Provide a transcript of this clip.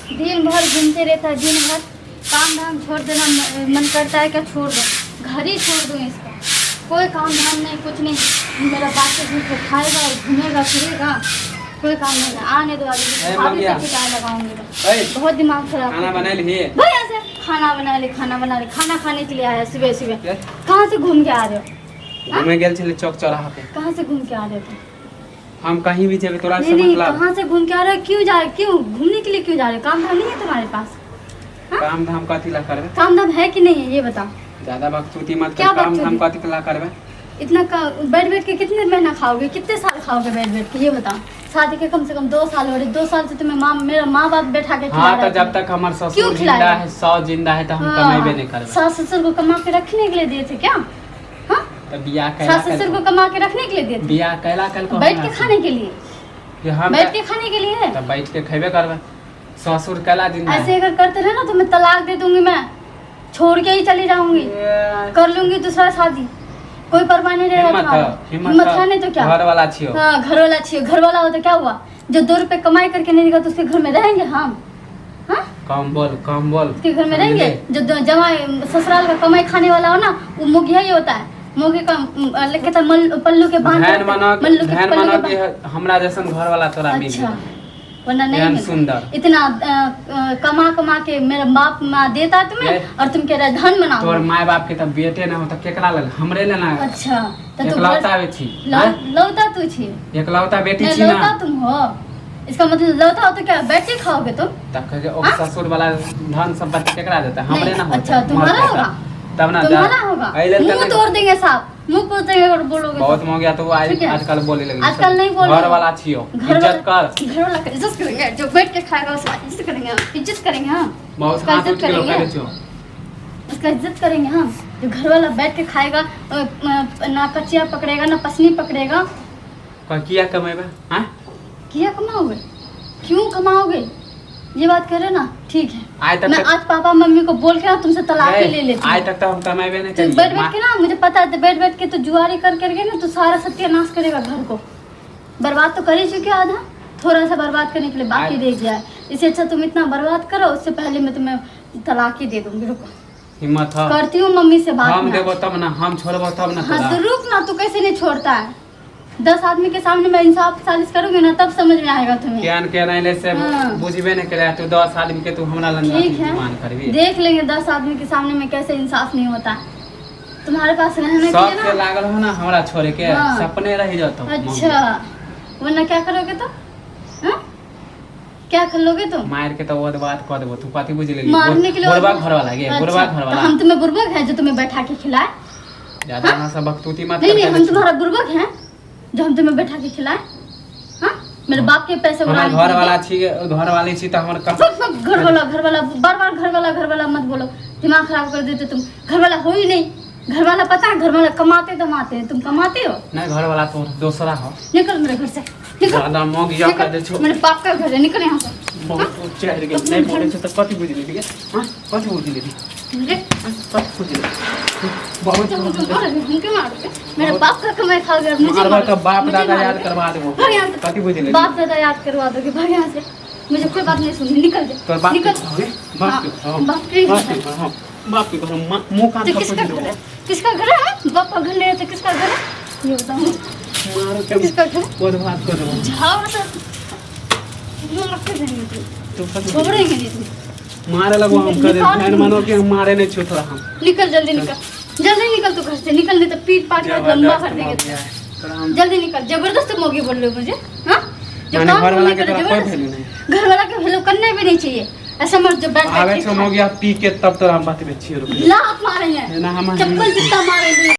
दिन भर घूमते रहता है, दिन भर काम धाम छोड़ देना मन करता है क्या छोड़ दो, घर ही छोड़ दूँ इसका। कोई काम धाम नहीं, कुछ नहीं, मेरा बात से खाएगा घूमेगा फिरेगा, कोई काम नहीं है। आने दो आगे शिकायत लगाऊंगी। बहुत दिमाग खराब। खाना बना लिए भैया से खाना बना ले, खाना बना ले, खाना खाने के लिए आया सुबह सुबह। कहाँ से घूम के आ रहे हो? घूमे गेल छले चौक चौराहा पे। कहाँ से घूम के आ रहे हो? हम कहीं भी जेबे तोरा नहीं समझ नहीं, ला। कहाँ से घूम के आ रहे हो? क्यों जा रहे, क्यों घूमने के लिए क्यों जा रहे हो? काम धाम नहीं है तुम्हारे पास? काम धाम कथी ला करबे? काम धाम है कि नहीं है ये बताओ। ज्यादा बकचोदी मत क्या कर। काम बकचोदी? धाम कथी ला करबे? इतना बैठ बैठ के कितने महीना खाओगे, कितने साल खाओगे बैठ बैठ के ये बताओ। शादी के कम से कम 2 साल हो रहे, 2 साल से तुम्हें मेरा माँ बाप बैठा के खिला हाँ तो रहा जब था। तक हमार क्यों ससुर खिलाया? जिंदा है, 100 जिंदा है तो हम कमाइबे नहीं करबे। सास ससुर को कमा के रखने के लिए दिए थे क्या? हाँ, तो बियाह कैला सास ससुर को कमा के रखने के लिए दिए थे? बियाह कैला कल को बैठ के खाने के लिए? कि हम बैठ के खाने के लिए है? तब बैठ के खेबे करबे। ससुर कैला जिंदा ऐसे है। अगर करते रहे ना तो मैं तलाक दे दूंगी, मैं छोड़ के ही चली जाऊंगी, कर लूंगी दूसरा शादी, कोई परवाह नहीं रहेगा तुम्हारा। हिम्मत है नहीं तो क्या? घर वाला छियो। हाँ, घर वाला छियो। घर वाला हो तो क्या हुआ? जो 2 रुपए कमाई करके नहीं देगा तो उसके घर में रहेंगे हम? हाँ, कम बोल। उसके घर में रहेंगे? जो जमाई ससुराल का कमाई खाने वाला हो ना, वो मुखिया ही होता है। मुखिया का कहता पल्लू के बांध ध्यान मानो कि हमरा जैसन घर वाला तोरा मिल अच्छा, गया। वरना नहीं ध्यान मिलता। सुंदर। इतना कमा के मेरा बाप माँ देता तुम्हें और तुम कह रहे धन बनाओ। तोर माय बाप के तब बेटे ना होता केकरा लेल हमरे लेल ना। अच्छा, तो तू एकलौता बेटी लौता तू छी? एकलौता बेटी नहीं, छी लौता ना। तुम हो, इसका मतलब लौता हो तो क्या बैठ के खाओगे तुम? तब कह के ओ ससुर वाला धन संपत्ति केकरा देता हमरे ना होता। अच्छा, तुम्हारा होगा? तब ना तुम्हारा होगा? मुंह तोड़ देंगे साहब, मुंह तोड़ देंगे अगर बोलोगे। बहुत हो गया तो वो ठीक है। आजकल बोले लगे। आजकल नहीं बोल घर वाला छियो, इज्जत कर। घर वाला का इज्जत करेंगे, जो बैठ के खाएगा उसका इज्जत करेंगे, इज्जत करेंगे हम। बहुत उसका हाथ इज्जत उठ के लोग करेंगे, करे छियो। उसका इज्जत करेंगे हम। जो घर वाला बैठ के खाएगा, ना कचिया पकड़ेगा ना पसनी पकड़ेगा। कोई किया कमेबे? हां क्या कमाओगे? क्यों कमाओगे? ये बात कर रहे ना, ठीक है। आज मैं तक आज पापा मम्मी को बोल के ना तुमसे तलाक ही ले लेती हूँ। आज तक तो हम कमाइबे नहीं तू करिए। बैठ बैठ के ना, मुझे पता है, बैठ बैठ के तो जुआरी कर करके ना तू सारा सत्यानाश करेगा, घर को बर्बाद तो कर ही चुके आधा, थोड़ा सा बर्बाद करने के लिए बाकी रह गया है। इससे अच्छा तुम इतना बर्बाद करो, उससे पहले मैं तुम्हें तलाक ही दे दूंगी। रुको, हिम्मत है करती हूँ मम्मी से बात। हम देबो तब ना, हम छोड़बो तब ना। हाँ तो रुक ना, तू कैसे नहीं छोड़ता है? 10 आदमी के सामने मैं इंसाफ साजिश करूंगी ना, तब समझ में आएगा तुम्हें। ज्ञान के नहीं से हाँ। बुझबे नहीं करे। तू 10 आदमी के तू हमरा लन ठीक है, मान करबी। देख लेंगे 10 आदमी के सामने में कैसे इंसाफ नहीं होता। तुम्हारे पास रहने के सब लिए के ना। लागल हो ना हमरा छोड़े के। हाँ। सपने रह जातो। अच्छा, वरना क्या करोगे तुम? हाँ? क्या कर लोगे तुम? मार के तो वो बात कह देबो। तू कथी बुझ लेली? मारने के लिए बुढ़वा घर वाला गे, अच्छा, बुढ़वा घर तो वाला। हम तुम्हें बुर्बक है जो तुम्हें बैठा के खिलाए? ज्यादा ना सब बकतूती मत नहीं नहीं, कर। हम तुम्हारा बुर्बक हैं जो हम तुम्हें बैठा के खिलाए? हाँ, मेरे बाप के पैसे हमरा उड़ाने घर वाला छी, घर वाली छी तो हमर कम घर वाला बार बार घर वाला मत बोलो, दिमाग खराब कर देते तुम। घर वाला हो ही नहीं, घर वाला पता है, घर वाला कमाते दमाते हैं, तुम कमाते हो? नहीं, घर वाला तो दूसरा हो। निकल मेरे घर से, निकल। ज्यादा मोग या कर दे छो। मेरे बाप का घर है, निकल यहाँ से। बहुत चढ़ गए। नहीं बोले छो तो कथी बुझ लेली गे? हां कथी बुझ लेली? कथी बुझ लेली? बहुत मेरे बाप का कमाई खा गया। मारवा तो बाप दादा याद करवा देबो। कथी बुझ लेली? बाप दादा याद करवा दोगे, भाग यहाँ से। मुझे कोई बात नहीं सुननी, निकल जा। तोर बाप निकल। बाप के बाप के घर मुंह कान तो किसका घर है? किसका घर है? बाप का घर नहीं है तो किसका घर है ये बताओ। मारो के किसका घर? बहुत बात कर देबो। झाड़ से मुंह रख के देंगे तू कथी घबराएंगे नहीं तुम। मारे लगो हम करे। ध्यान मानो कि हम मारे नहीं छो थोड़ा हम। निकल, जल्दी निकल, जल्दी निकल तू घर से। निकल नहीं तो पीट पाट कर लंबा कर देंगे। जल्दी निकल। जबरदस्त मोगी बोल रहे हो मुझे? हाँ, जो काम घर वाला नहीं के करे तोरा कोई जबरदस्त। वैल्यू नहीं। घर वाला के वैल्यू करने भी नहीं चाहिए। ऐसा मत जो बैठ आवे छो मोगिया पी के तब तोरा हम बात में छी। लात मारेंगे, ना हम चप्पल जितना मारेंगे।